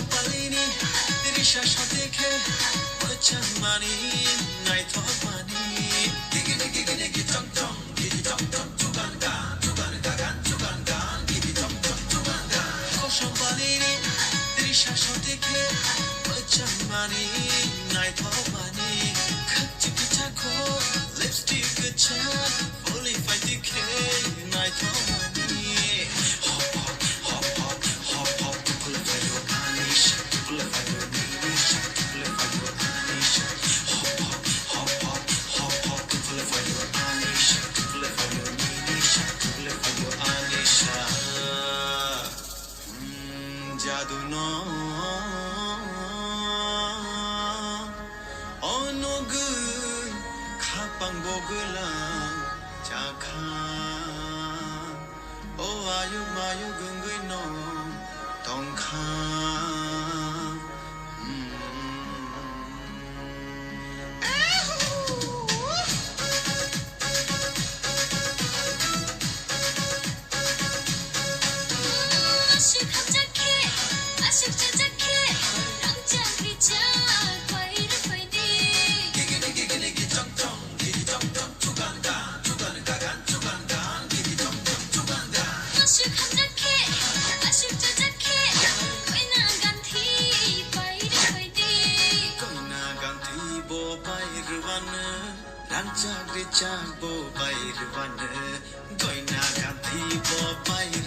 Palini, Risha Shoteke, Ochamani, Night of Money, Gigi Tom Tom, Gigi Tom Tom, Tuganga, Gigi Tom Tom, Tuganga, Ocean Palini, Risha Shoteke, Ochamani, Night of Money, Kachiko, Lipstick, Chan, fully fight decay, Night of Money. Jaduno onogu kapang bogulang chakha o ayu mayu gungui no tongkha Bo Bairwan, Goina Ganti Bo Bairwan.